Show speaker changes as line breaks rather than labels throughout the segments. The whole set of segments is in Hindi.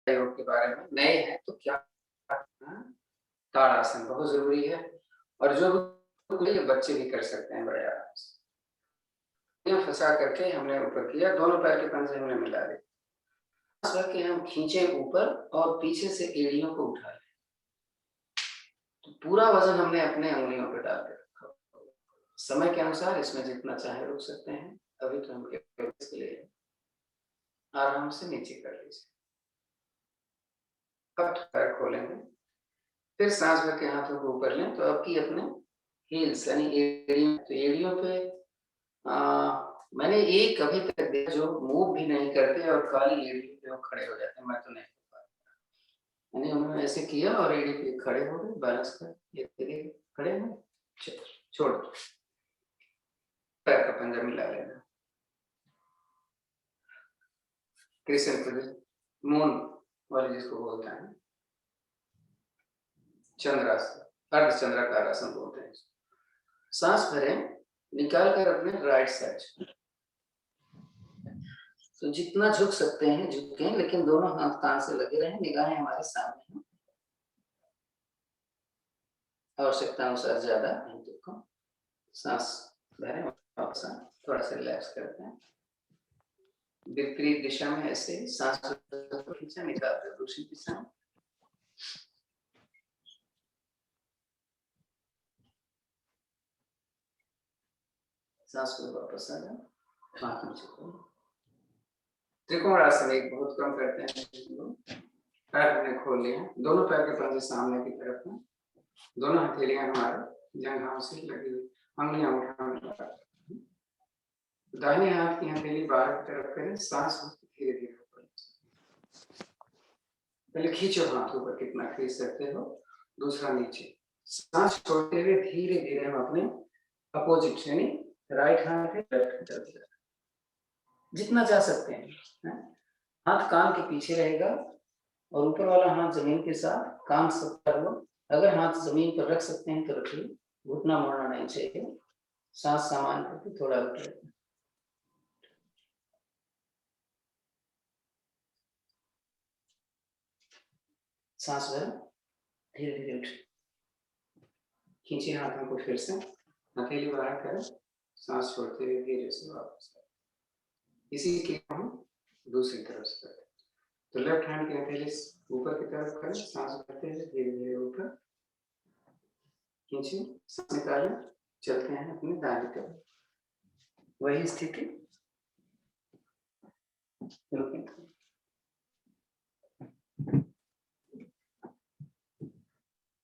योग के बारे में नए हैं तो क्या ताड़ासन बहुत जरूरी है और जो बच्चे भी कर सकते हैं बड़े आराम से। फंसा करके हमने ऊपर किया, दोनों पैर के पंजे हमने मिला दिए कि हम खींचे ऊपर और पीछे से एड़ियों को उठा लें, तो पूरा वजन हमने अपने अंगुलियों पर डाल के रखा। समय के अनुसार इसमें जितना चाहे रुक सकते हैं। अभी तो हम इसके लिए आराम से नीचे कर लीजिए। पैर खोलेंगे, फिर सांस भर के हाथों को ऊपर लें, तो आपकी अपने हील्स यानी एड़ियों पे मैंने एक अभी तक देखा जो मूव भी नहीं करते और खाली एड़ी पे खड़े हो जाते हैं, मैं तो नहीं हो पाता। मैंने उन्होंने ऐसे किया और एड़ी पे खड़े हो गए, बैलेंस कर ये खड़े हैं, छोड़ पैर का पंजा मिला लेना। कृष्ण मून वाले जिसको बोलते हैं चंद्रासन, अर्धचंद्राकार आसन बोलते हैं। सांस भरें, निकाल कर अपने राइट साइड, तो जितना झुक सकते हैं झुकें, लेकिन दोनों हाथ कान से लगे रहें, निगाहें हमारे सामने हैं। आवश्यकता अनुसार ज्यादा नहीं तो सांस भरें और थोड़ा सा रिलैक्स करते हैं। विपरीत दिशा में ऐसे सांस खींचा, निकालकर दूसरी दिशा में। सांस को वापस आ जाए, हाथ नीचे करो। त्रिकोण आसन एक बहुत कम करते हैं। पैर हमने खोल लिया, दोनों पैर के पंजे सामने की तरफ में, दोनों हथेलियां हमारे जंघाओं से लगी हुई, अंगुलियां उठाने, दाहिने हाथ की हथेली बाहर की तरफ करें, सांस धीरे धीरे ऊपर। पहले खींचो हाथ ऊपर, कितना खींच सकते हो, दूसरा नीचे। सांस छोड़ते हुए धीरे धीरे हम अपने अपोजिट यानी राइट हैंड है लेफ्ट हैंड जितना जा सकते हैं। हाथ कान के पीछे रहेगा और ऊपर वाला हाथ जमीन के साथ, कान सत्ता हुआ। अगर हाथ जमीन पर रख सकते हैं तो रखिए, घुटना मोड़ना नहीं चाहिए। सांस सामान्य करके थोड़ा रुके, सांस भर, धीरे धीरे उठे, खींचे हाथों को, फिर से हथेली बाहर करें, सांस छोड़ते हुए धीरे से वापस। इसी के हम दूसरी तरफ से करें, तो लेफ्ट हैंड की हथेली ऊपर की तरफ करें, सांस भरते हुए धीरे धीरे ऊपर खींचे, सांस निकालें, चलते हैं अपनी दाहिनी तरफ, वही स्थिति।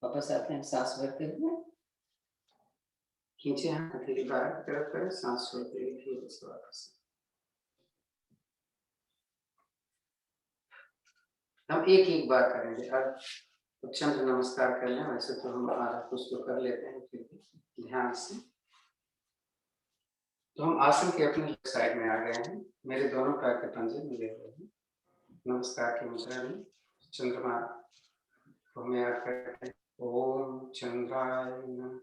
वापस आते हैं, सांस भरते हुए खींचे हाथ, हथेली बाहर की तरफ करें, सांस छोड़ते हुए धीरे से वापस। हम एक एक बार करेंगे। अब चंद्र नमस्कार कर लें, वैसे तो हम आधा कुछ तो कर लेते हैं, फिर भी ध्यान से। तो हम आसन के अपने लेफ्ट साइड में आ गए हैं, मेरे दोनों पैर के पंजे मिले हुए हैं। नमस्कार की मुद्रा में चंद्रमा को हमें याद करते हैं, ओम चंद्राय नमः।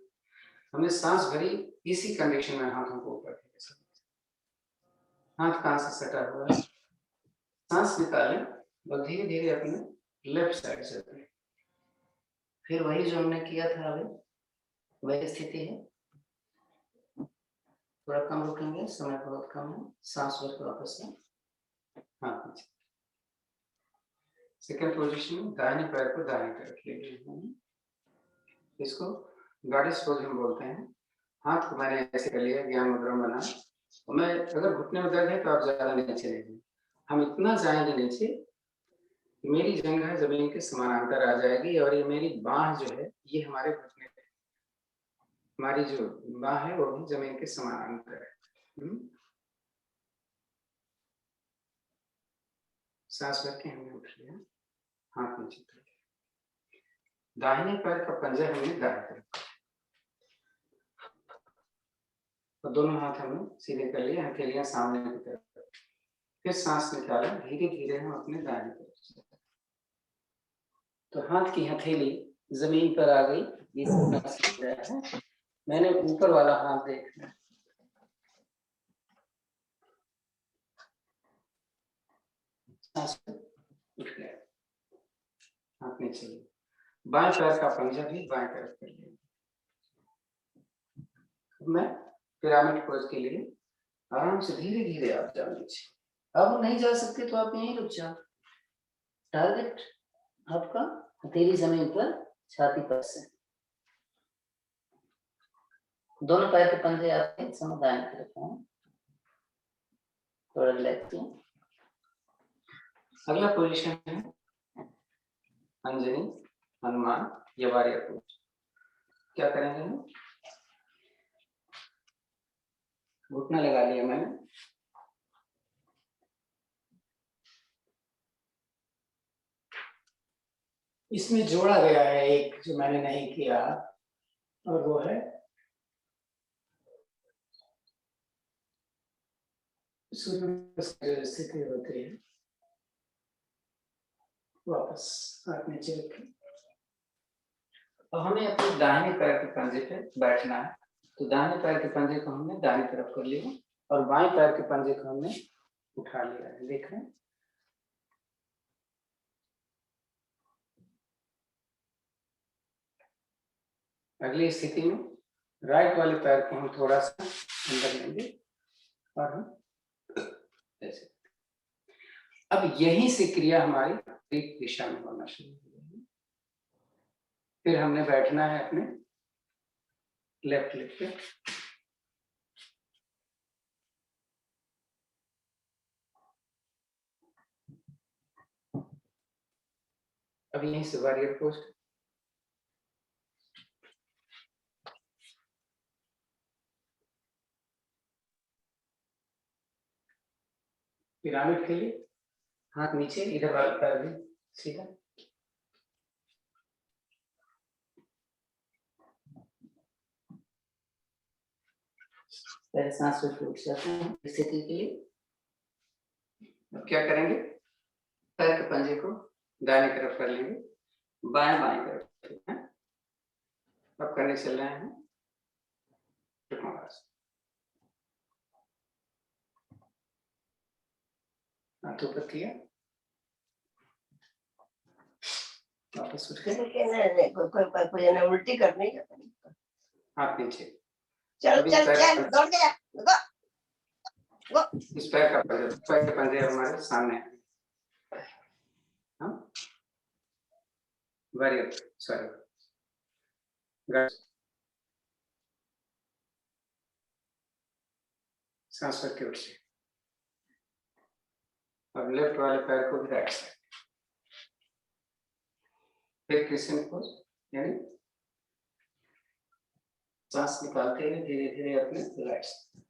हमने सांस भरी, इसी कंडीशन में हाथों को ऊपर, हाथ कान से सटा हुआ है, सांस निकालें और धीरे धीरे अपने लेफ्ट साइड से करें। फिर वही जो हमने किया था अभी, वही स्थिति है। थोड़ा कम रुकेंगे, समय बहुत कम है। सांस भर वापस से हाथ नीचे। सेकंड पोजीशन में दाहिने पैर को दाहिनी तरफ ले लिए, इसको गॉडेस पोज हम बोलते हैं। हाथ को मैंने ऐसे कर लिया, ज्ञान मुद्रा बना। मैं अगर घुटने में दर्द है तो आप ज्यादा नीचे नहीं, हम इतना जाएंगे नीचे, मेरी जंघा जमीन के समानांतर आ जाएगी और ये मेरी बाह जो है ये हमारे घुटने पे, हमारी जो बाह है वो भी जमीन के समानांतर है। सांस भर के हमने उठ लिया, हाथ नीचे कर लिया, दाहिने पैर का पंजा हमने दाहिने तरफ, और दोनों हाथ हमने सीधे कर लिए, हथेलियां सामने की तरफ। फिर सांस निकालें, धीरे धीरे हम अपने दाहिने तरफ से, तो हाथ की हथेली जमीन पर आ गई, ये है। मैंने ऊपर वाला हाथ देखना, सांस उठ गया, नीचे ले, बाएं पैर का पंजा भी बाएं तरफ कर लिया। मैं पिरामिड पोज के लिए आराम से धीरे धीरे आप जाओ नीचे। अब नहीं जा सकते तो आप यहीं रुक जाओ। टारगेट आपका हथेली जमीन पर, छाती पर से। दोनों पैर के पंजे आपके दाएं तरफ हैं, थोड़ा रिलैक्स किया। अगला पोजीशन है अंजनी हनुमान या वारियर पोज। क्या करेंगे हम? घुटना लगा लिया मैंने, इसमें जोड़ा गया है एक जो मैंने नहीं किया, और वो है सूर्य जो स्थिति होती है। वापस हाथ नीचे रखें। अब हमें अपने दाहिने पैर के पंजे पे बैठना है, तो दाहिने पैर के पंजे को हमने दाहिनी तरफ कर लिया और बाएं पैर के पंजे को हमने उठा लिया है। देख रहे हैं? अगली स्थिति में राइट वाले पैर को हम थोड़ा सा अंदर लेंगे और हम ऐसे। अब यहीं से क्रिया हमारी एक दिशा में होना शुरू हो जाएगी। फिर हमने बैठना है अपने लेफ्ट लेग पे। अब यहीं से वारियर पोस्ट। पिरामिड के लिए हाथ नीचे, इधर वाला पैर भी सीधा। पहले सांस को फूट जाते हैं स्थिति के लिए। अब क्या करेंगे? पैर के पंजे को दाहिनी तरफ कर लेंगे, बाएं बाएं तरफ। अब करने चल रहे हैं हाथों पर किया, वापस उठ के कोई उल्टी करनी है, हाथ नीचे। चल चल चल दौड़ के जा, गो। इस पैर का पैर के पंजे हमारे सामने है। Very good, sorry. सांस के उठ से। अब लेफ्ट वाले पैर को भी राइट साइड, फिर क्रिश्चियन पोज, यानी सांस निकालते हुए धीरे धीरे अपने राइट साइड।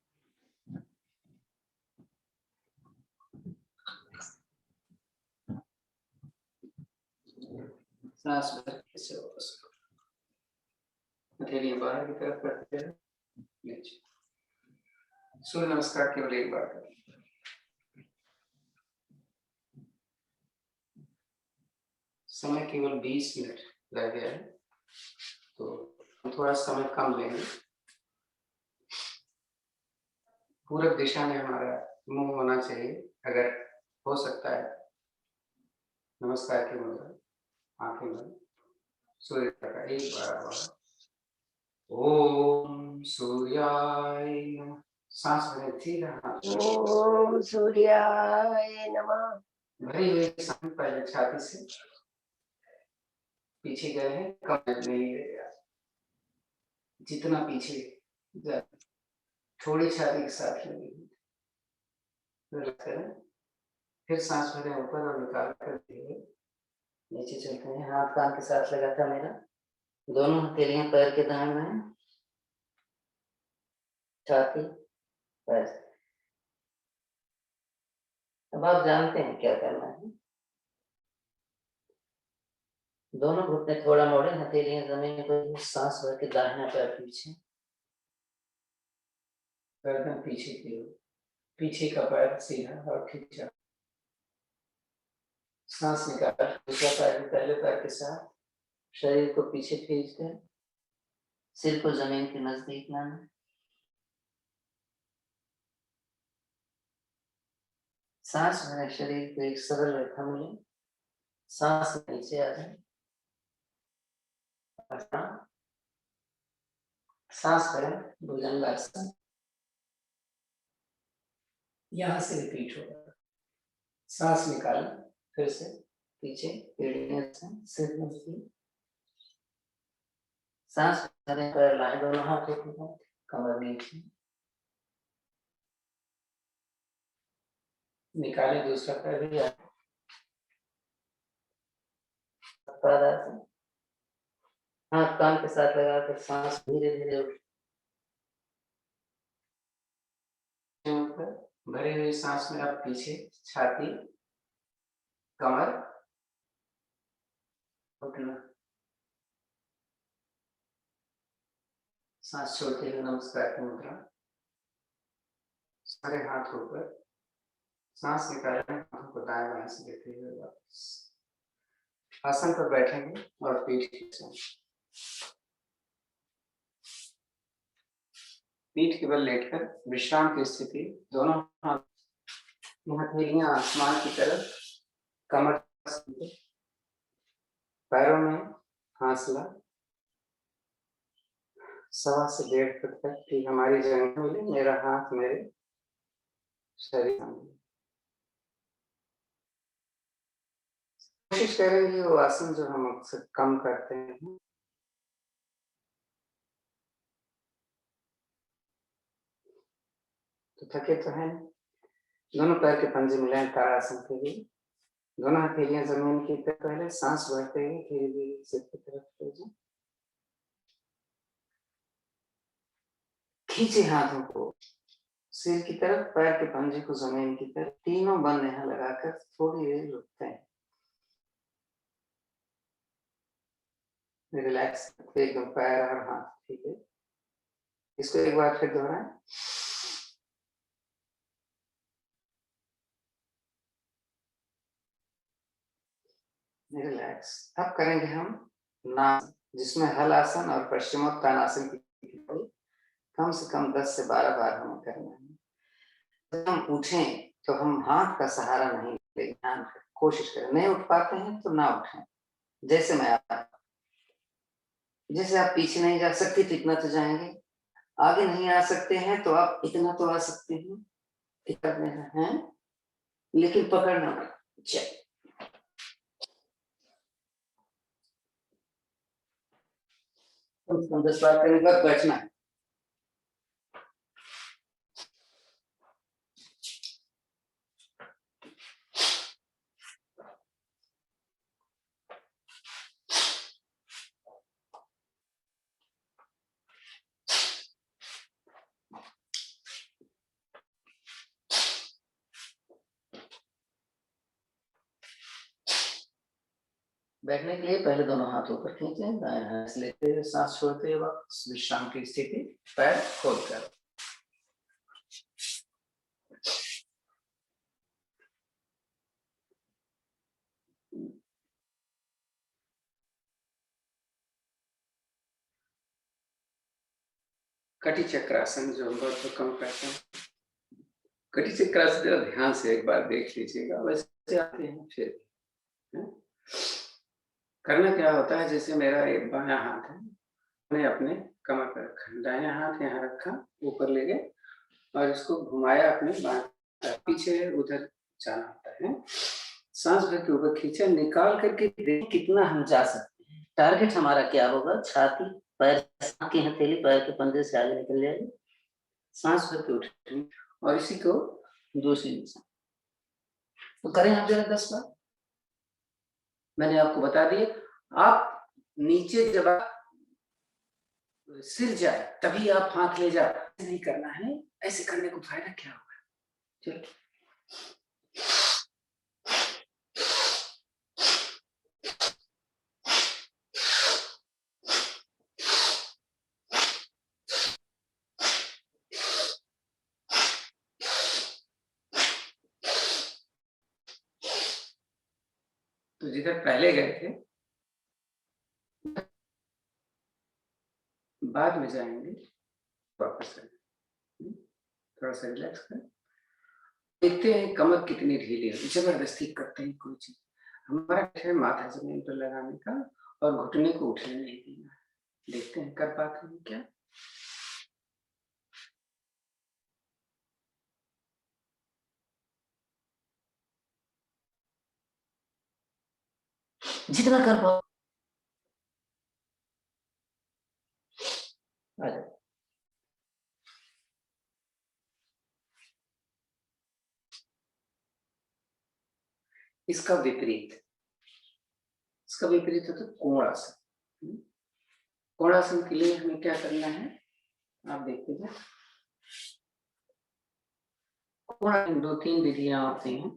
सांस भर के से वापस हथेली बाहर की तरफ करते हैं, नीचे। सूर्य नमस्कार केवल एक बार करें। समय केवल 20 मिनट रह गया है, तो हम थोड़ा समय कम लेंगे। पूरब दिशा में हमारा मुंह होना चाहिए, अगर हो सकता है। नमस्कार की मुद्रा, आंखें बंद, सूर्य का एक बार ओम सूर्याय नमः। सांस भरें, सीधा ओम सूर्याय नमः। भरी हुई सांस पहले छाती से पीछे गए हैं, कम नहीं रहेगा। जितना पीछे जाए थोड़ी छाती के साथ लगी, फिर सांस भरें ऊपर और निकाल कर नीचे चलते हैं। हाथ कान के साथ लगा था मेरा, दोनों हथेलियां पैर के दाएं बाएं, छाती पैर। अब आप जानते हैं क्या करना है। दोनों घुटने थोड़ा मोड़े, हथेलियां जमीन पर, सांस भर के दाहिना पैर पीछे, गर्दन पीछे की ओर, पीछे का पैर सीधा और खींचा। सांस निकाल, दूसरा पैर पहले पैर के साथ शरीर को पीछे खींच कर सिर को जमीन के नजदीक लाना। सांस भरें, शरीर को एक सरल रेखा मिले, सांस नीचे आ जाए, सांस भरें, भुजंगासन। यहाँ से रिपीट होगा। सांस निकालें, फिर से पीछे सिर मजबूत। सांस भरें, पैर लाएं दोनों हाथों के साथ, कमर नीचे। निकालें दूसरा पैर भी आए। हाथ कान के साथ लगाकर सांस धीरे धीरे भरी हुई सांस में आप पीछे छाती, कमर, घुटना। सांस छोड़ते हुए नमस्कार की मुद्रा। सारे हाथ ऊपर। सांस निकालें, हाथों को दाएं बाएं से देते हुए वापस आसन पर बैठेंगे और पीठ खींचेंगे। पीठ के बल लेटकर विश्राम की स्थिति, दोनों हाथ हथेलियां आसमान की तरफ, कमर, पैरों में हासला 1.25 से 1.5 फुट तक की हमारी जंघें मिले, मेरा हाथ मेरे शरीर में। कोशिश करेंगे वो आसन जो हम अक्सर कम करते हैं। तो थके तो हैं। दोनों पैर के पंजे मिलाएं ताड़ासन के लिए। दोनों हथेलियां जमीन की तरफ, पहले सांस भरते हुए धीरे धीरे सिर की तरफ ले जाएं। खींचे हाथों को सिर की तरफ, पैर के पंजे को जमीन की तरफ, तीनों बंद यहाँ लगाकर थोड़ी देर रुकते हैं। रिलैक्स एकदम पैर और हाथ, ठीक है। इसको एक बार फिर दोहराएं। रिलैक्स। अब करेंगे हम नाक, जिसमें हलासन और पश्चिमोत्तानासन की कम से कम 10 से 12 बार हमें करना है। जब हम उठें तो हम हाथ का सहारा नहीं लेंगे, ध्यान करें, कोशिश करें। नहीं उठ पाते हैं तो ना उठें। जैसे मैं जैसे आप पीछे नहीं जा सकते तो इतना तो जाएंगे, आगे नहीं आ सकते हैं तो आप इतना तो आ सकते हैं, इतना है, लेकिन पकड़ना चाहिए। 10 बार करने के बाद बैठना है। बैठने के लिए पहले दोनों हाथ ऊपर खींचें, दाएं हाथ लेते हुए सांस छोड़ते हुए वापस विश्राम की स्थिति, पैर खोलकर। कटी चक्रासन जो बहुत कम करते हैं, कटी चक्रासन जरा ध्यान से एक बार देख लीजिएगा। वैसे आते हैं फिर करना क्या होता है, जैसे मेरा एक बायां हाथ है, मैंने अपने कमर पर रखा, दायां हाथ यहाँ रखा, ऊपर ले गए और इसको घुमाया अपने बाएं, पीछे उधर जाना होता है। सांस भर के ऊपर खींचा, निकाल करके देख कितना हम जा सकते हैं। टारगेट हमारा क्या होगा, छाती, पैर की हथेली पैर के पंजे से आगे निकल जाएगी। सांस भर के उठेंगे और इसी को दूसरी दिशा तो करें आप जरा 10 बार। मैंने आपको बता दिया, आप नीचे जब आप सिर जाए तभी आप हाथ ले जाओ, नहीं करना है। ऐसे करने को फायदा क्या होगा, चलो। तो जिधर पहले गए थे बाद में जाएंगे, वापस आएंगे, थोड़ा सा रिलैक्स करें। देखते हैं कमर कितनी ढीली है, जबरदस्ती करते हैं कोई चीज। हमारा है माथा जमीन पर लगाने का और घुटने को उठने नहीं देना। देखते हैं कर पाते हैं क्या। जितना कर पाओ। इसका विपरीत, इसका विपरीत होता है कोणासन। कोणासन के लिए हमें क्या करना है, आप देखिए। कोणासन 2-3 विधियां होती हैं।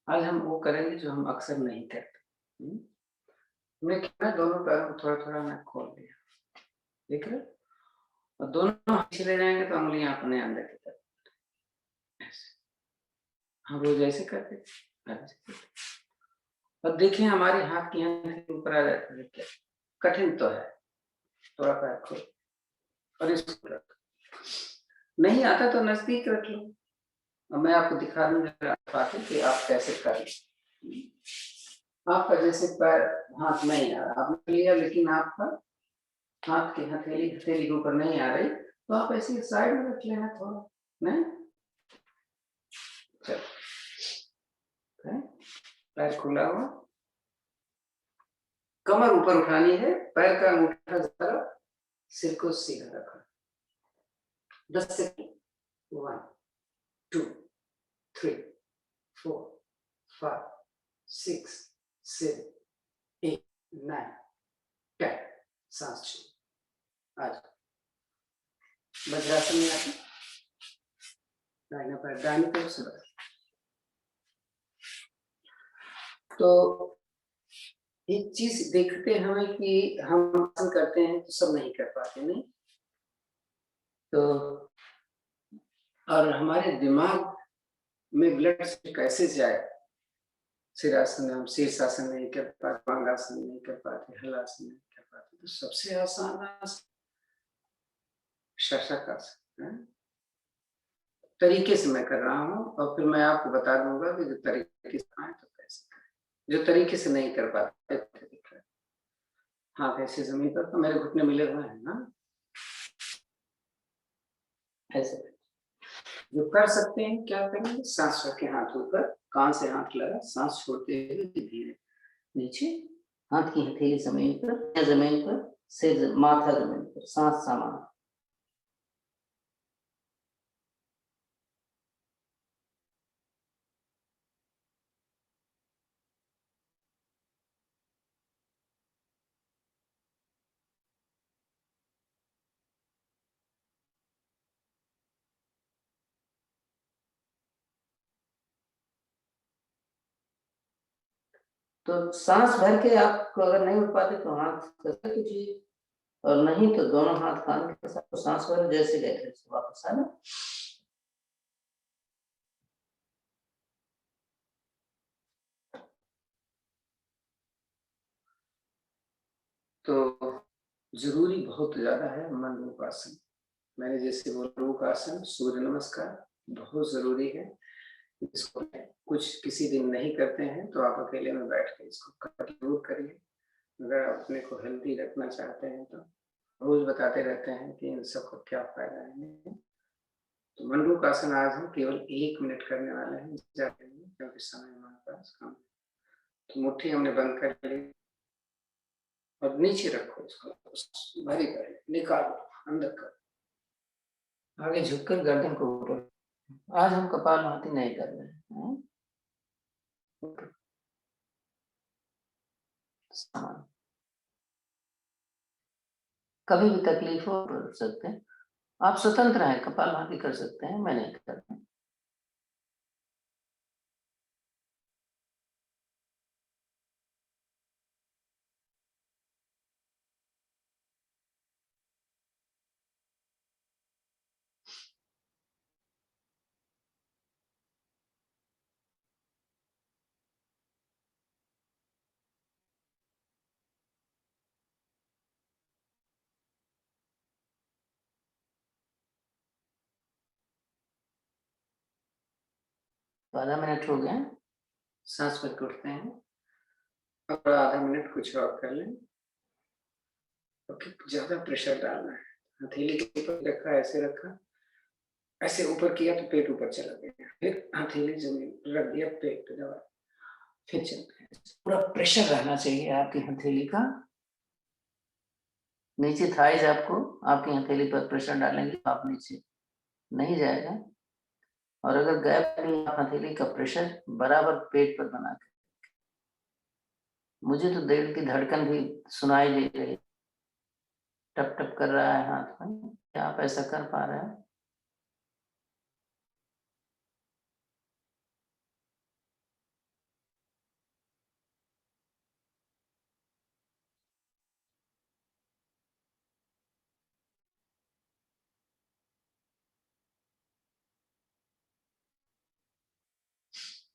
आज हम वो करेंगे जो हम अक्सर नहीं करते। हमने क्या, दोनों पैरों को थोड़ा थोड़ा मैं खोल दिया, देख रहे, और दोनों चले जाएंगे तो उंगलियां अपने अंदर की तरफ, हम रोज ऐसे करते थे। और देखिए हमारे हाथ की ऊपर आ जाते हैं, क्या कठिन तो है, थोड़ा पैर खोल और इसको रख, नहीं आता तो नजदीक रख लो, और मैं आपको दिखा दूंगा कि आप कैसे कर लें। आपका जैसे पैर हाथ नहीं आ रहा, आपने लिया लेकिन आपका हाथ की हथेली हथेली के ऊपर नहीं आ रही, तो आप ऐसे साइड में रख लेना थोड़ा, नहीं चलो, पैर खुला हुआ, कमर ऊपर उठानी है, पैर का अंगूठा जरा सिर को सीधा रखना। 10 सेकंड, 1 2 3 4 5 6 7 8 9 10, सांस छोड़। आज वज्रासन में आते, दाहिना पैर दाहिनी तरफ से बढ़ा। तो एक चीज देखते हैं हमें कि हम आसन करते हैं तो सब नहीं कर पाते, नहीं तो, और हमारे दिमाग में ब्लड कैसे जाए। सिरासन में हम शीर्षासन नहीं कर पाते, पांगासन नहीं कर पाते, हलासन नहीं कर पाते, तो सबसे आसान आसन शशकासन है। तरीके से मैं कर रहा हूँ और फिर मैं आपको बता दूंगा कि जो तरीके से आए तो कैसे करें, जो तरीके से नहीं कर पाते। हाँ ऐसे जमीन पर तो मेरे घुटने मिले हुए हैं ना, ऐसे जो कर सकते हैं क्या करेंगे, सांस रख के हाथ ऊपर, कान से हाथ लगा, सांस छोड़ते हुए धीरे नीचे, हाथ की हथेली जमीन पर, सिर माथा जमीन पर, सांस सामान। तो सांस भर के आपको अगर नहीं उठ पाते तो हाथ कैसे कीजिए, और नहीं तो दोनों हाथ कान के साथ सांस भर, जैसे गए थे वापस आना। तो जरूरी बहुत ज्यादा है मनरूप आसन। मैंने जैसे मनरूप आसन, सूर्य नमस्कार बहुत जरूरी है। इसको कुछ किसी दिन नहीं करते हैं तो आप अकेले में बैठ के इसको जरूर करिए। अगर आप अपने को हेल्दी रखना चाहते हैं तो रोज बताते रहते हैं कि इन सबका क्या फायदा है। तो मंडूक आसन आज हम केवल 1 मिनट करने वाले हैं, क्योंकि समय हमारे पास कम। तो मुट्ठी हमने बंद कर ली और नीचे रखो इसको, भारी कर निकालो, अंदर करो, आगे झुककर गर्दन को ऊपर। आज हम कपालभाति नहीं कर रहे हैं। कभी भी तकलीफ हो कर सकते हैं, आप स्वतंत्र हैं, कपालभाति कर सकते हैं, मैं नहीं करता। तो आधा मिनट हो गया, सांस भर के उठते हैं और आधा मिनट कुछ और कर लें। ओके, ज्यादा प्रेशर डालना है। हथेली के ऊपर रखा, ऐसे रखा, ऐसे ऊपर किया तो पेट ऊपर चला गया, फिर हथेली जमीन रख दिया, पेट पे दबा, फिर चलते हैं। पूरा प्रेशर रहना चाहिए आपकी हथेली का। नीचे थाइज आपको आपकी हथेली पर प्रेशर डालेंगे तो आप नीचे नहीं जाएगा। और अगर गैप नहीं, आप हथेली का प्रेशर बराबर पेट पर बना के। मुझे तो दिल की धड़कन भी सुनाई दे रही है, टप टप कर रहा है हाथ में। क्या आप ऐसा कर पा रहे हैं?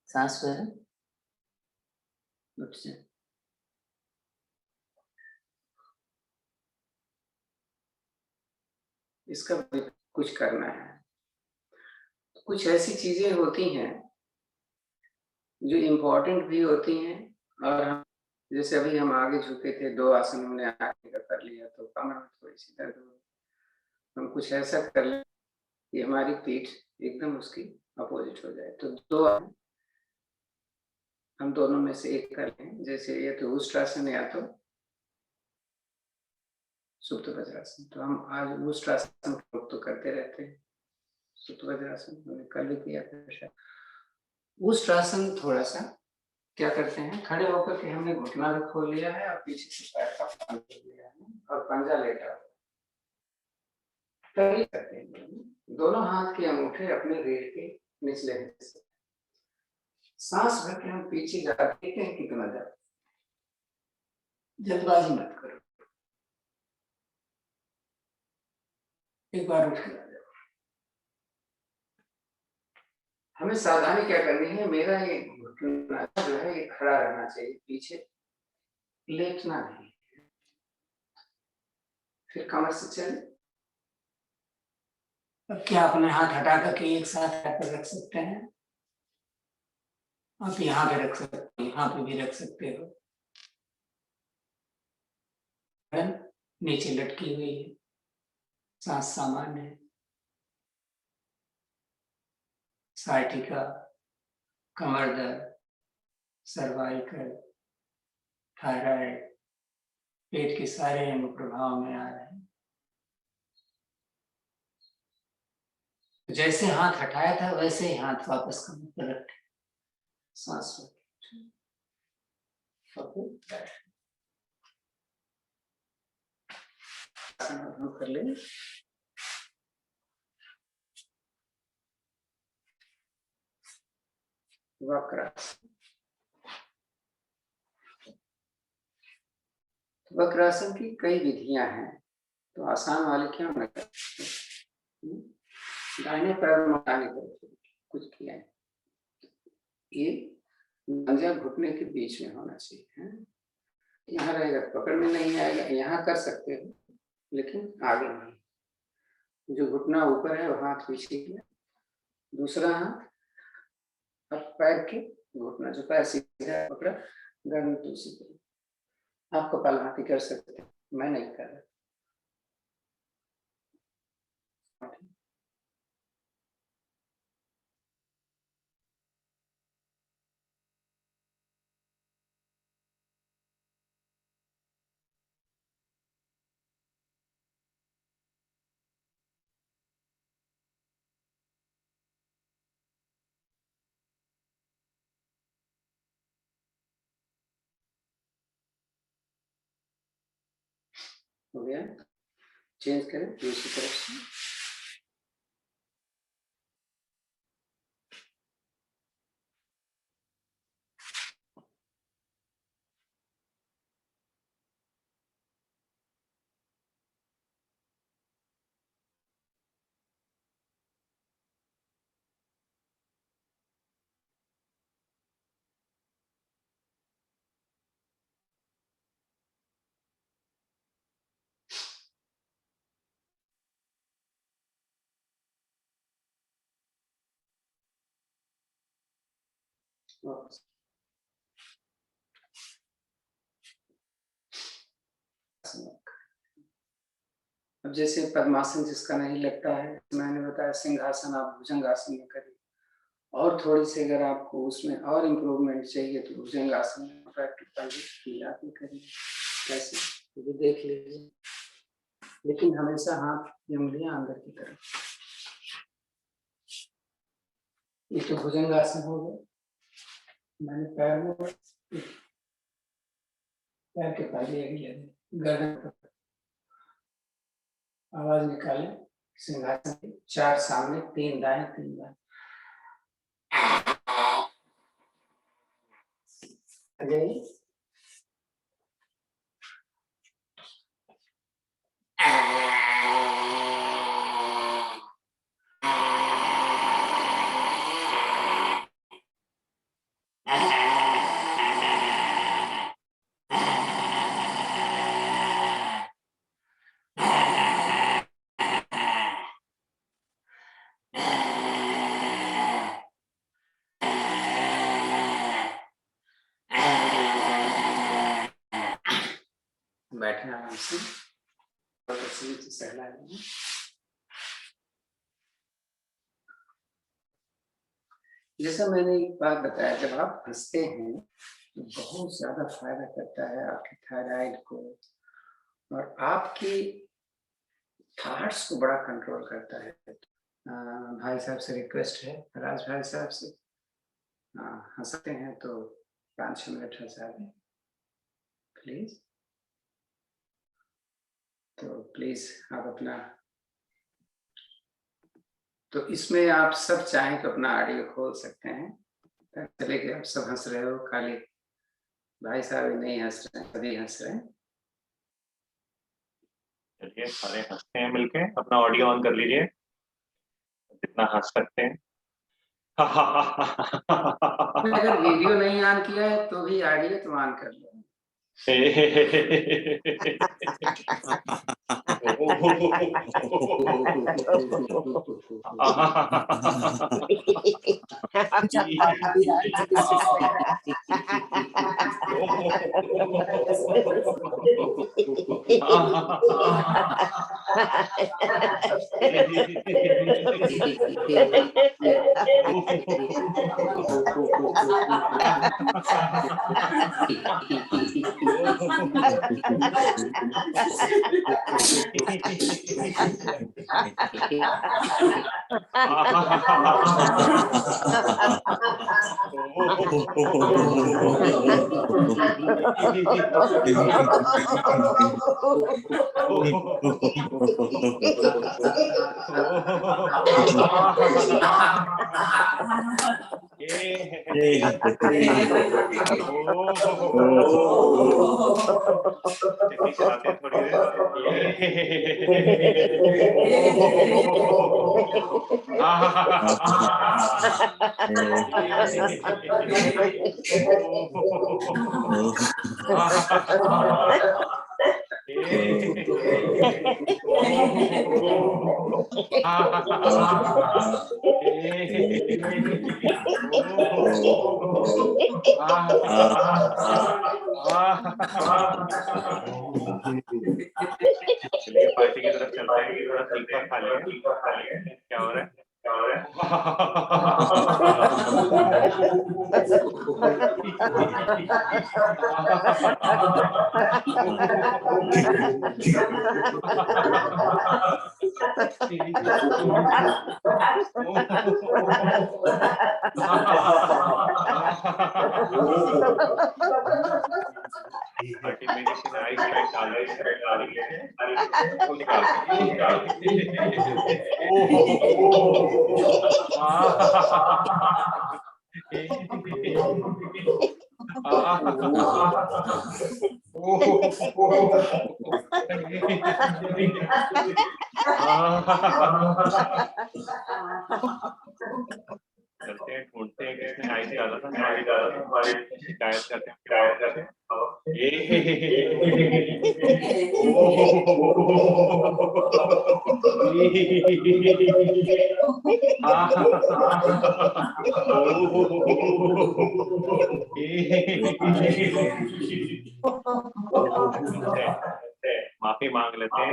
सांस पे उठ जाए। इसका कुछ करना है। कुछ ऐसी चीजें होती हैं जो इम्पोर्टेंट भी होती हैं, और हम जैसे अभी हम आगे झुके थे, 2 आसन हमने आगे का कर लिया तो कमर में थोड़ी-सी दर्द हो। हम कुछ ऐसा कर लें कि हमारी पीठ एकदम उसकी अपोज़िट हो जाए। तो 2 हम दोनों में से एक कर लें, जैसे या तो उष्ट्रासन या तो सुप्त वज्रासन। तो हम आज उष्ट्रासन तो करते रहते हैं। सुप्त वज्रासन हमने कल भी किया था शायद। उष्ट्रासन थोड़ा-सा क्या करते हैं, खड़े होकर के हमने घुटना भी खोल लिया है और पीछे से पैर का पानी खोल लिया है और पंजा लेटा हुआ है। कई करते हैं, दोनों हाथ के अंगूठे अपने रीढ़ के निचले हिस्से। सांस भर के हम पीछे जाते हैं, कितना जाते, जल्दबाजी मत करो। एक बार उठ के आ जाओ। हमें सावधानी क्या करनी है, मेरा ये घुटना जो है ये खड़ा रहना चाहिए, पीछे लेटना नहीं। फिर कमर से चले। अब क्या अपने हाथ हटा करके एक साथ पैर पर रख सकते हैं। आप यहाँ पे रख सकते हो, यहाँ पे भी रख सकते हो। नीचे लटकी हुई है, सांस सामान्य है। साइटिका, कमर दर्द, सर्वाइकल, थायराइड, पेट के सारे अंग प्रभाव में आ रहे हैं। जैसे हाथ हटाया था वैसे ही हाथ वापस कमर पर रखें, सांस कर लें। वक्रासन। वक्रासन की कई विधियां हैं, तो आसान वाले क्यों न करें। दाहिने पैर में आगे कुछ किया है, ये पंजा घुटने के बीच में होना चाहिए। यहाँ रहेगा, पकड़ में नहीं आएगा। यहाँ कर सकते हो लेकिन आगे नहीं। जो घुटना ऊपर है वो हाथ पीछे किया, दूसरा हाथ अब पैर के घुटना जो पैर सीधा पकड़ा, गर्दन दूसरी तरफ। आप कपालभाति कर सकते हैं, मैं नहीं कर रहा। हो गया, चेंज करें दूसरी तरफ से। वापस अब जैसे पद्मासन जिसका नहीं लगता है, मैंने बताया सिंहासन आप भुजंगासन में करिए, और थोड़ी सी अगर आपको उसमें और इम्प्रूवमेंट चाहिए तो भुजंगासन में प्रैक्टिस करिए, कैसे ये देख लीजिए, लेकिन हमेशा हाथ की उंगलियां अंदर की तरफ। ये तो भुजंगासन हो गया। मैंने पैर में पैर के पहले गर्दन पर आवाज निकाले, सिंहासन 4 सामने 3 दाएं 3 बाएं। बैठना आराम से, सहला है। जैसा मैंने एक बात बताया, जब आप हंसते हैं तो बहुत ज्यादा फायदा करता है आपकी थायराइड को, और आपकी थॉट्स को बड़ा कंट्रोल करता है। भाई साहब से रिक्वेस्ट है, राज भाई साहब से, हंसते हैं तो 5-6 मिनट हंसा दें प्लीज। तो प्लीज आप अपना, तो इसमें आप सब चाहें तो अपना ऑडियो खोल सकते हैं, चले कि आप सब हंस रहे हो, खाली भाई साहब नहीं हंस रहे हैं, सभी हंस रहे हैं।
चलिए सारे हंसते हैं मिलके, अपना ऑडियो ऑन कर लीजिए जितना हंस सकते हैं।
अगर वीडियो नहीं ऑन किया है तो भी ऑडियो तो ऑन कर लो। चलिए पार्टी की तरफ चलते हैं, थोड़ा तीखा खा लिया। क्या हो रहा है? पार्टी में किसी ने आइस पैक डाल करते हैं, ढूंढते हैं किसने आइस डाला था, शिकायत करते हैं।
माफी मांग लेते हैं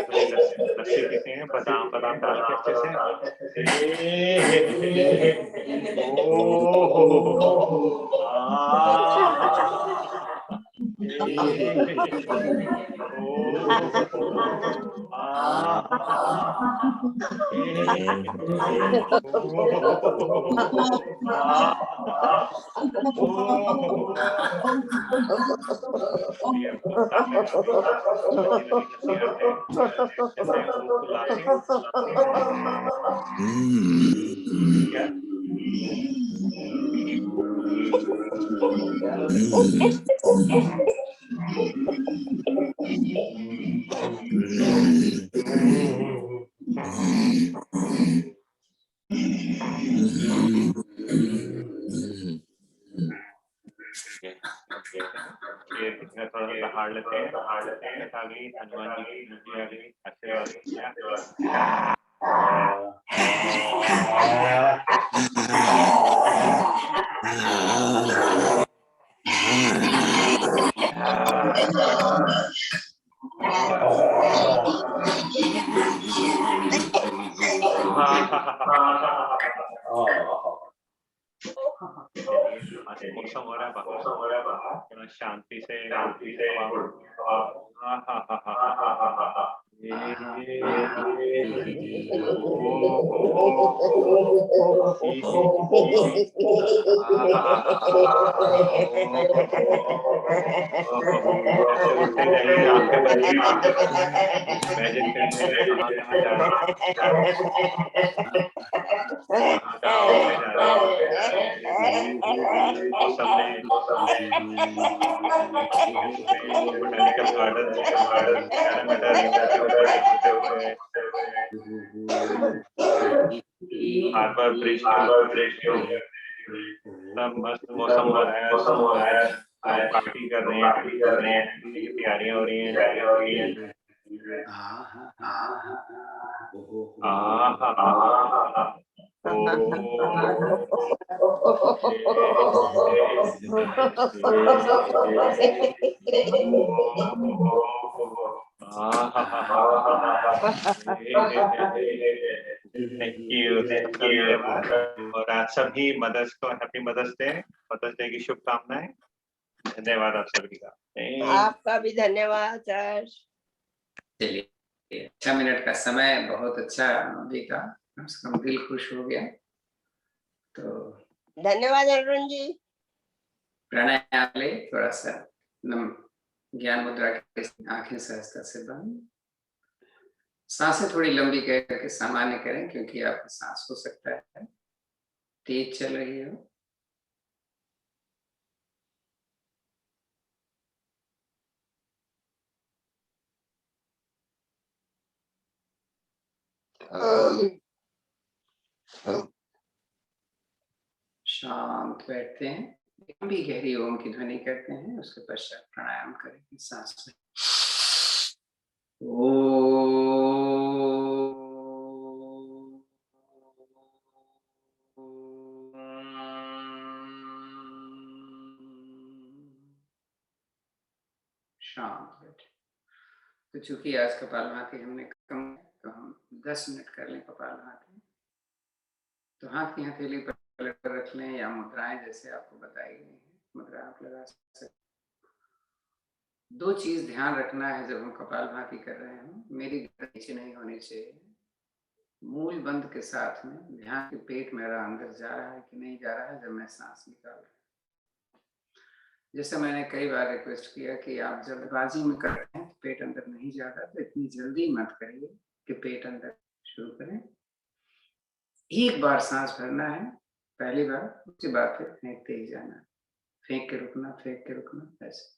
थोड़ी लस्सी पीते हैं बादाम बादाम डाल के अच्छे से थोड़ा सा दहाड़ लेते हैं आ गई हनुमान जी की मूर्ति आ गई आशीर्वाद मौसम हो रहा है बाहर शांति से उठते जाइए आपके मैजिक करेंगे कहाँ कहाँ जा रहे बोटानिकल गार्डन हार्बर ब्रिज सब मस्त मौसम हो रहा है पार्टी कर रहे हैं तैयारियां हो रही हैं थैंक यू और आज सभी मदर्स को हैप्पी मदर्स डे की शुभकामनाएं धन्यवाद आप सभी का
आपका भी धन्यवाद सर
चलिए 6 मिनट का समय बहुत अच्छा बीता कम से कम दिल खुश हो गया तो
धन्यवाद अरुण जी
प्राणायाम ले थोड़ा सा ज्ञान मुद्रा के आंखें सहजता से बंद सांसें थोड़ी लंबी करके सामान्य करें क्योंकि आपका सांस हो सकता है तेज चल रही हो शांत बैठते हैं लंबी गहरी ओम की ध्वनि करते हैं उसके पश्चात प्राणायाम करेंगे सांस में शांत बैठे तो चूंकि आज कपालभाति हमने कम तो हम 10 मिनट कर लें कपालभाति तो हाथ की हथेली पर रख लें या मुद्राएं जैसे आपको बताई गई है मुद्रा आप लगा सकते 2 चीज ध्यान रखना है जब हम कपालभाति कर रहे हैं मेरी गर्दन नीचे नहीं होनी चाहिए मूल बंद के साथ में ध्यान के पेट मेरा अंदर जा रहा है कि नहीं जा रहा है जब मैं सांस निकाल रहा हूँ जैसे मैंने कई बार रिक्वेस्ट किया कि आप जल्दबाजी में करते हैं पेट अंदर नहीं जाता तो इतनी जल्दी मत करिए कि पेट अंदर शुरू करें एक बार सांस भरना है पहली बार उसके बाद फिर फेंकते ही जाना फेंक के रुकना ऐसे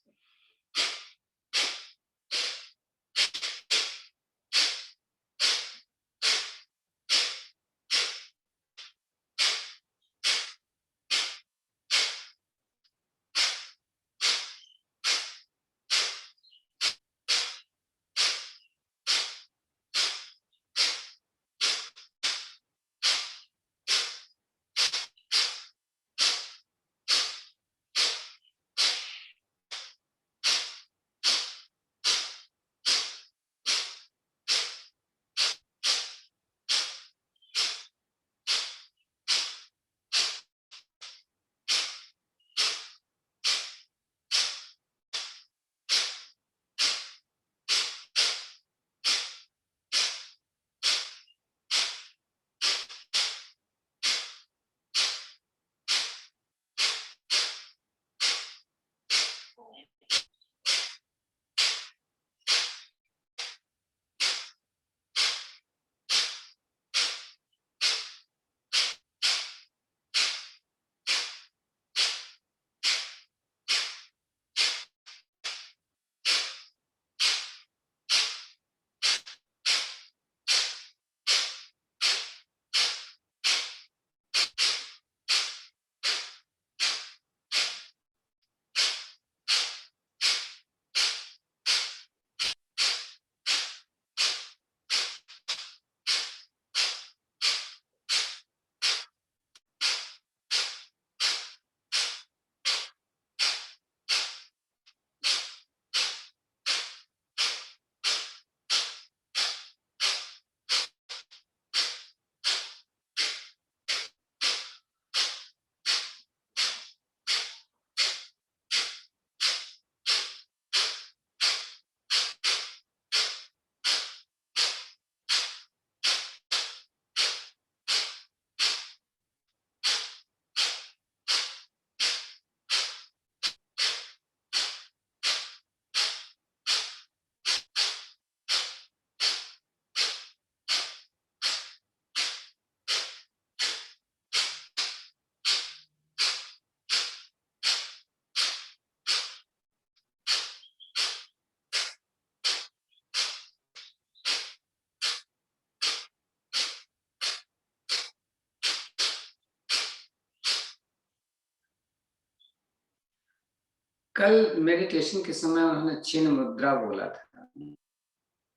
कल मेडिटेशन के समय उन्होंने चिन्ह मुद्रा बोला था।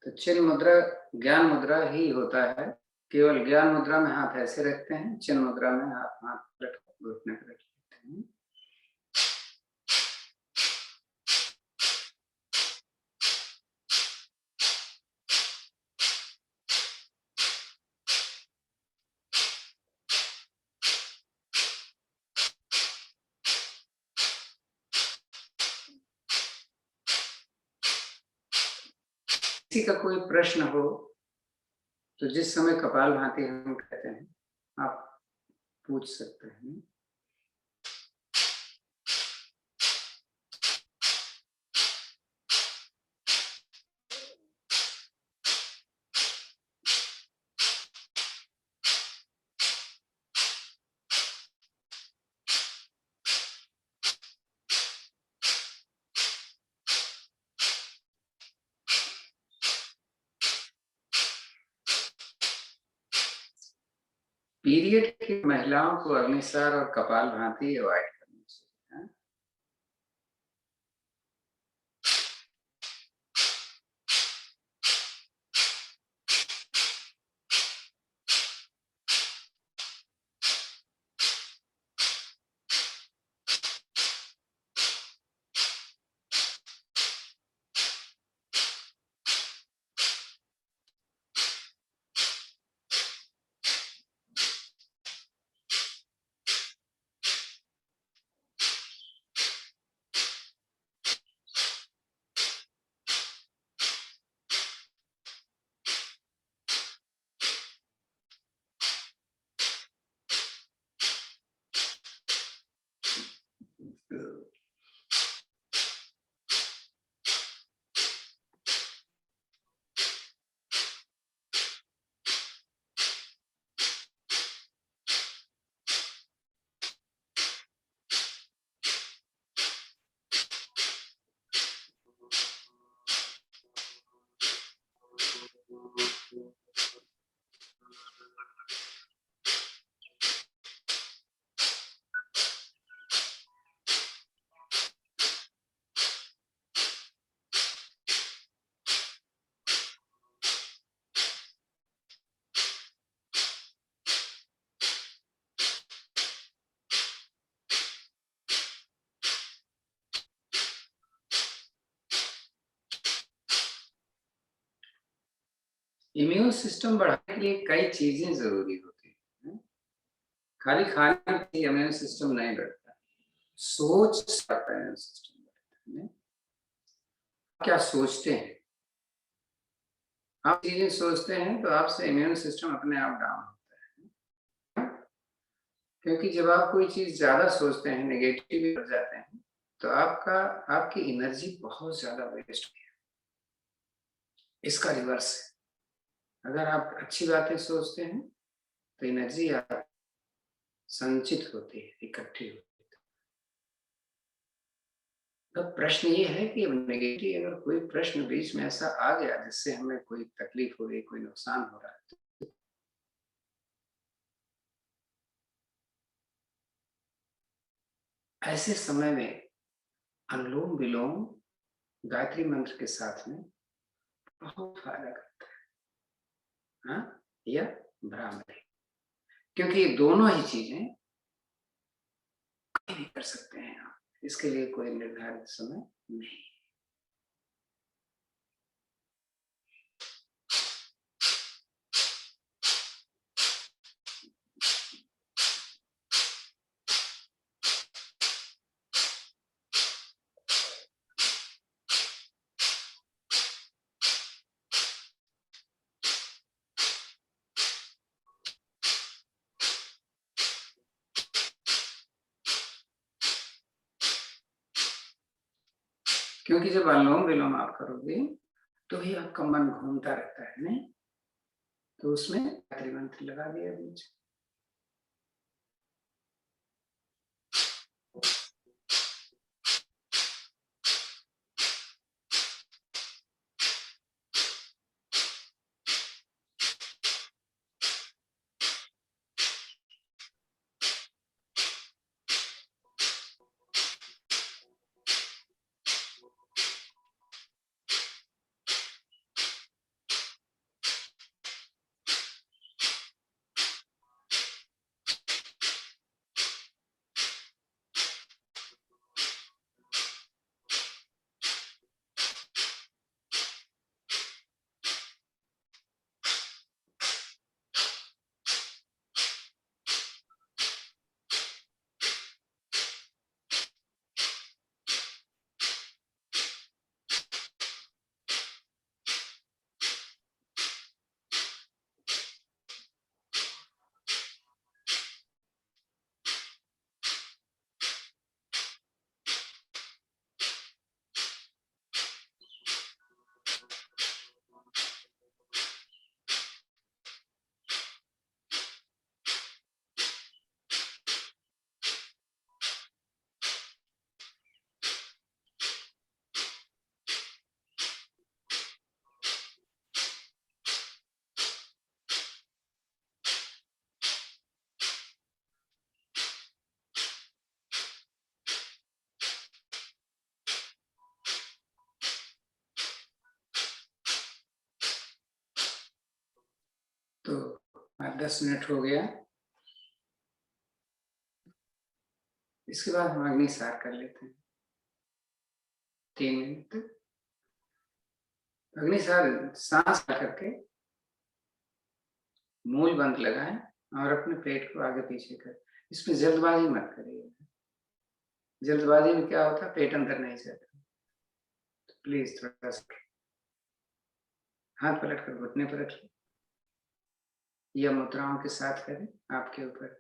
तो चिन्ह मुद्रा ज्ञान मुद्रा ही होता है। केवल ज्ञान मुद्रा में हाथ ऐसे रखते हैं, चिन्ह मुद्रा में हाथ घुटने पर रख लेते हैं। किसी का कोई प्रश्न हो तो जिस समय कपालभाति हम कहते हैं, आप पूछ सकते हैं। पीरियड की महिलाओं को अग्निसार और कपालभाति अवॉइड करनी चाहिए। इम्यून सिस्टम बढ़ाने के लिए कई चीजें जरूरी होती हैं। खाली खाने से इम्यून सिस्टम नहीं बढ़ता, सोच से इम्यून सिस्टम बढ़ता है। क्या सोचते हैं आप, चीजें सोचते हैं तो आपसे इम्यून सिस्टम अपने आप डाउन होता है। क्योंकि जब आप कोई चीज ज्यादा सोचते हैं, नेगेटिव हो जाते हैं, तो आपकी एनर्जी बहुत ज्यादा वेस्ट होती है। इसका रिवर्स है, अगर आप अच्छी बातें सोचते हैं तो एनर्जी आप संचित होती है, इकट्ठी होती है। तो प्रश्न ये है कि नेगेटिव अगर कोई प्रश्न बीच में ऐसा आ गया जिससे हमें कोई तकलीफ हो रही, कोई नुकसान हो रहा है, ऐसे समय में अनुलोम विलोम गायत्री मंत्र के साथ में बहुत फायदा करता है। हाँ, या भ्रामरी, क्योंकि ये दोनों ही चीजें कहीं भी कर सकते हैं आप, इसके लिए कोई निर्धारित समय नहीं। क्योंकि जब अनुलोम विलोम आप करोगे तो ही आपका मन घूमता रहता है, नहीं तो उसमें गायत्री मंत्र लगा दिया बीच। तो 10 मिनट हो गया। इसके बाद हम अग्निसार कर लेते हैं 3 मिनट तक। अग्निसार सांस करके मूल बंद लगाएं और अपने पेट को आगे पीछे कर। इसमें जल्दबाजी मत करिए। जल्दबाजी में क्या होता है, पेट अंदर नहीं जाता। तो प्लीज थोड़ा सा हाथ पलट कर घुटने पर रखिए या मुद्राओं के साथ करें आपके ऊपर।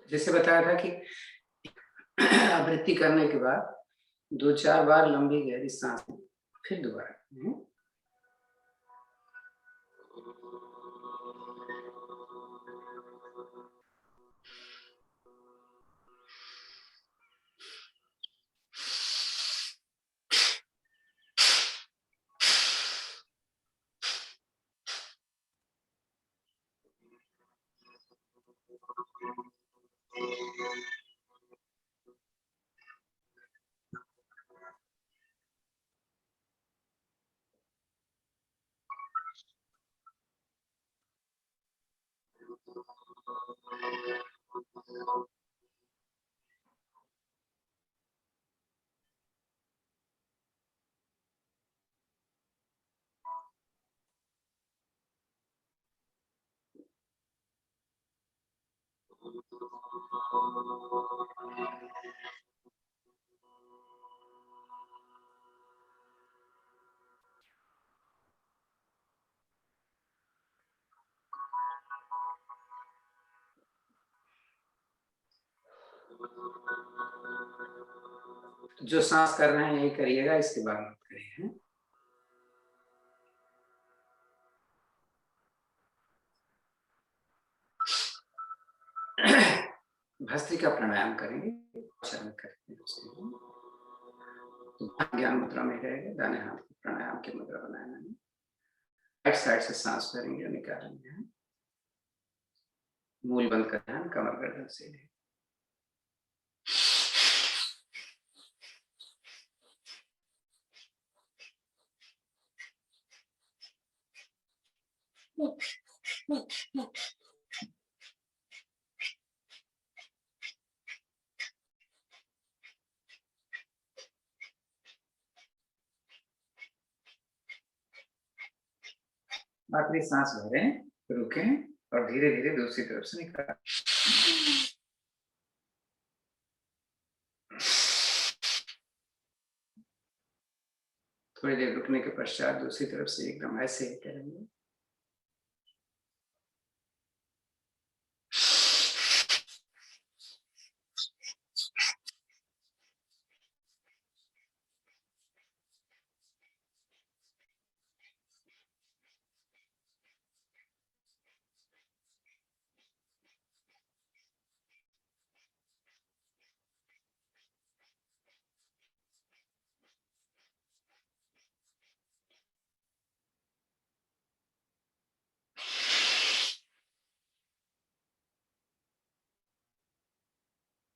जैसे बताया था कि आवृत्ति करने के बाद 2-4 बार लंबी गहरी सांस, फिर दोबारा। जो सांस कर रहे हैं यही करिएगा, इसके बाद मत करिए। भस्त्रिका प्राणायाम करेंगे, चरण करेंगे। तो ज्ञान मुद्रा में रहेगा, दाने हाथ की प्राणायाम की मुद्रा बनाना है। राइट साइड से सांस भरेंगे और निकालेंगे। मूल बंद करना है, कमर गर्दन से। आखिरी सांस भरें, रुकें और धीरे धीरे दूसरी तरफ से निकालें। थोड़ी देर रुकने के पश्चात दूसरी तरफ से एकदम ऐसे ही करेंगे।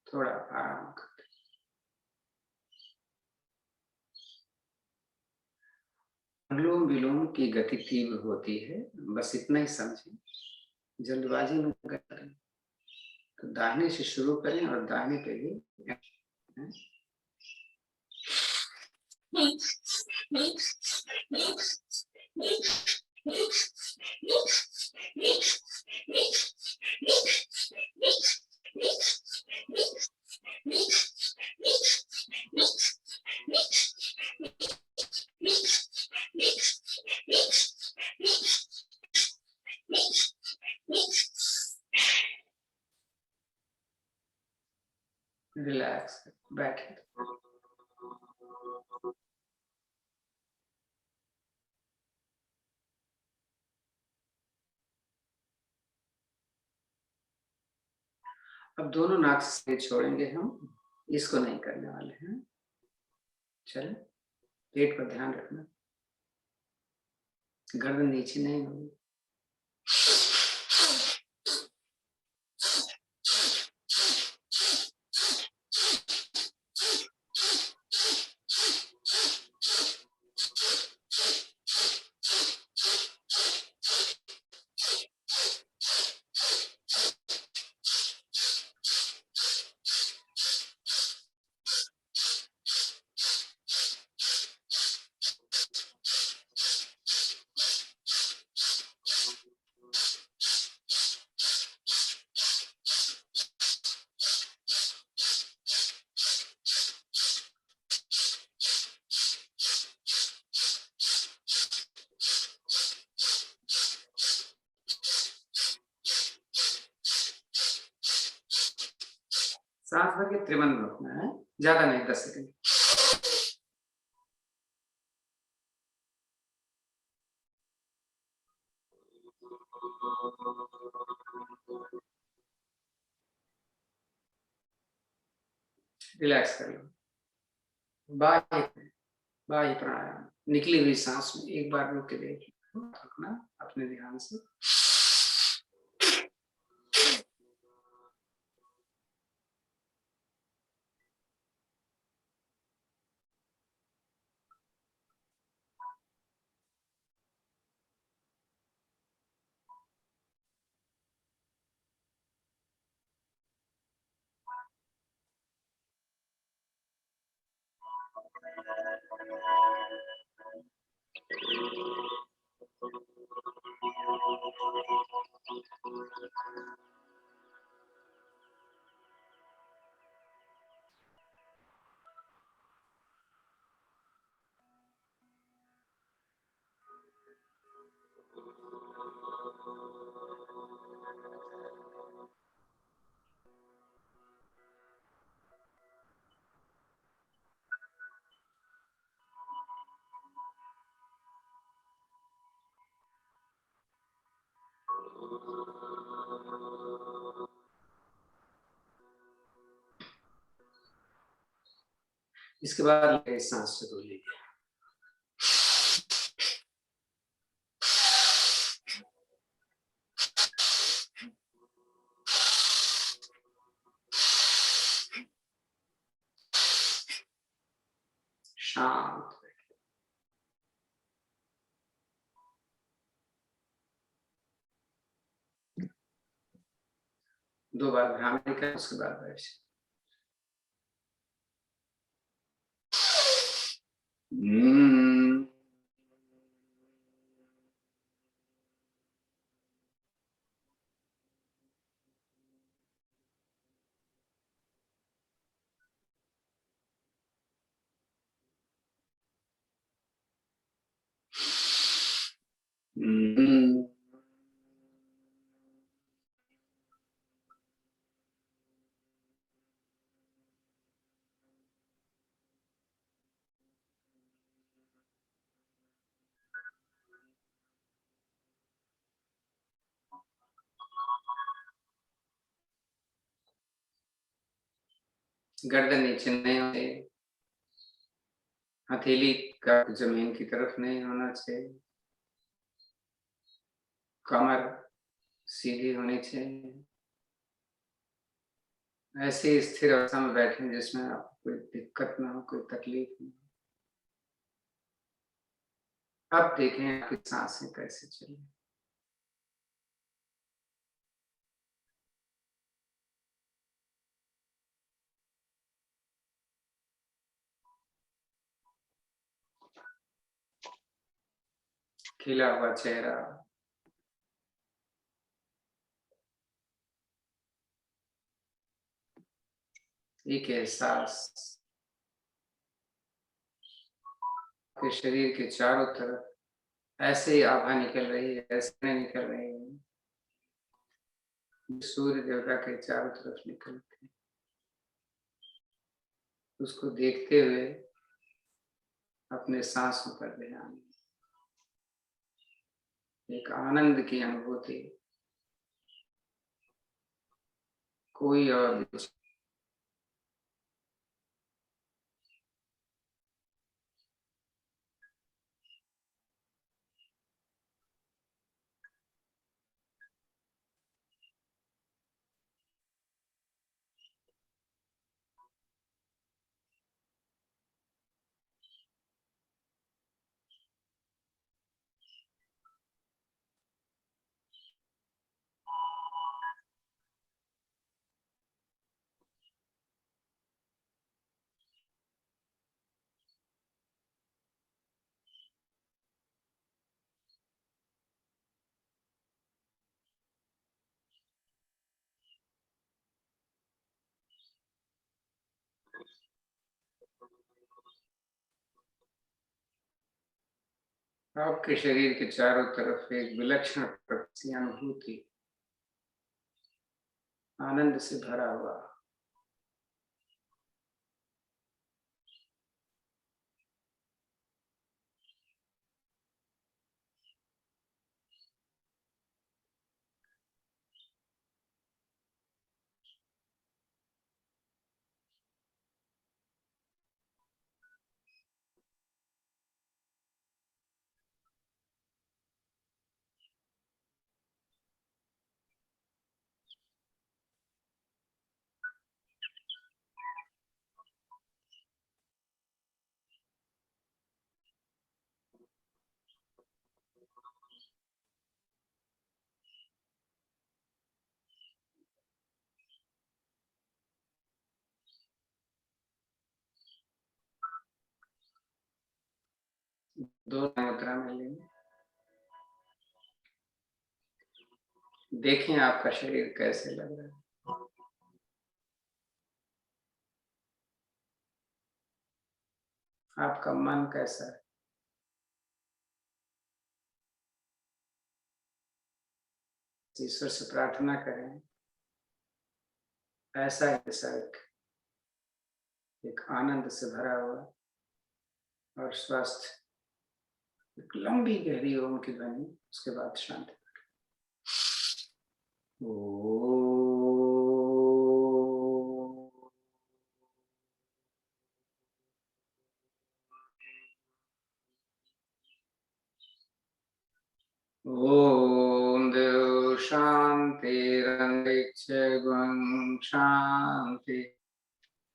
थोड़ा आराम करें। अनुलोम विलोम की गति तीव्र होती है, बस इतना ही समझें, जल्दबाजी में करें। तो दाहिने से शुरू करें और दाहिने पे ही रिलैक्स बैठे। अब दोनों नाक से छोड़ेंगे हम, इसको नहीं करने वाले हैं। चलें, पेट पर ध्यान रखना, गर्दन नीचे नहीं होगी। सांस भर के त्रिभुवन रोकना है, ज्यादा नहीं, 10 सेकंड। रिलैक्स कर लो। बाह्य बाह्य प्राणायाम, निकली हुई सांस में एक बार रोक के देख रखना अपने ध्यान से। इसके बाद सांस से दो लीजिए। शांत, 2 बार भ्रामरी करें, उसके बाद बैठ। गर्दन नीचे नहीं होनी, हथेली का जमीन की तरफ नहीं होना चाहिए, कमर सीधी होनी चाहिए। ऐसी स्थिर अवस्था में बैठे जिसमें आपको कोई दिक्कत ना हो, कोई तकलीफ ना हो। अब देखें आपकी सांसें कैसे चली। खिला हुआ चेहरा, एक एहसास के शरीर के चारों तरफ ऐसे ही आभा निकल रही है, ऐसे निकल रही है, सूर्य देवता के चारों तरफ निकलते हैं। उसको देखते हुए अपने सांसों पर ध्यान, एक आनंद की अनुभूति, कोई और विचार, आपके शरीर के चारों तरफ एक विलक्षण प्रकृति अनुभूति, आनंद से भरा हुआ, दो मुद्रा में लेंगे। देखें आपका शरीर कैसे लग रहा है, आपका मन कैसा है। ईश्वर से प्रार्थना करें ऐसा एक आनंद से भरा हुआ और स्वस्थ, एक लंबी गहरी ओम की ध्वनि, उसके बाद शांति। ओम देव शांतिरंतरिक्ष गुण शांति,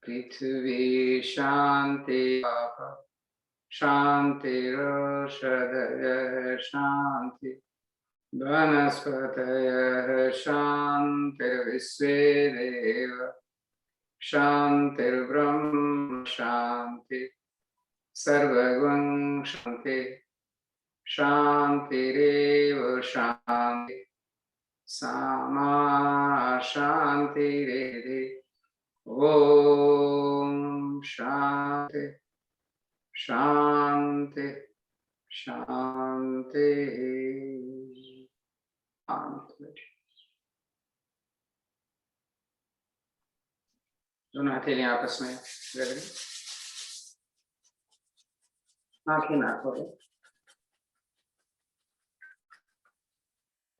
पृथ्वी शांति, शांतिरोषधयः शांति, वनस्पतयः शान्तिर्विश्वे देव शान्तिर्ब्रह्म शान्ति, सर्वगुण शान्ति, शान्तिरेव शान्ति, सामा शान्तिरेधि। ओम शांति शांति शांति शांति। दोनों हथेलियां आपस में रगड़ें, आंखें ना खोलें,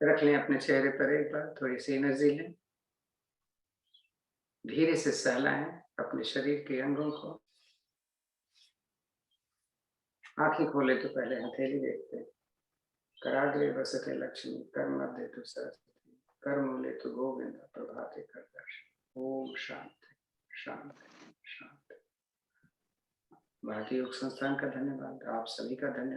रख लें अपने चेहरे पर एक बार, थोड़ी सी एनर्जी लें, धीरे से सहलाएं अपने शरीर के अंगों को। आंखें खोले तो पहले हथेली देखते हैं। कराग्रे वसते लक्ष्मी, कर मध्य तो सरस्वती, कर मूले तो गोविंद, प्रभाते कर दर्शन। ओम शांति शांति शांति। भारतीय योग संस्थान का धन्यवाद, आप सभी का धन्यवाद।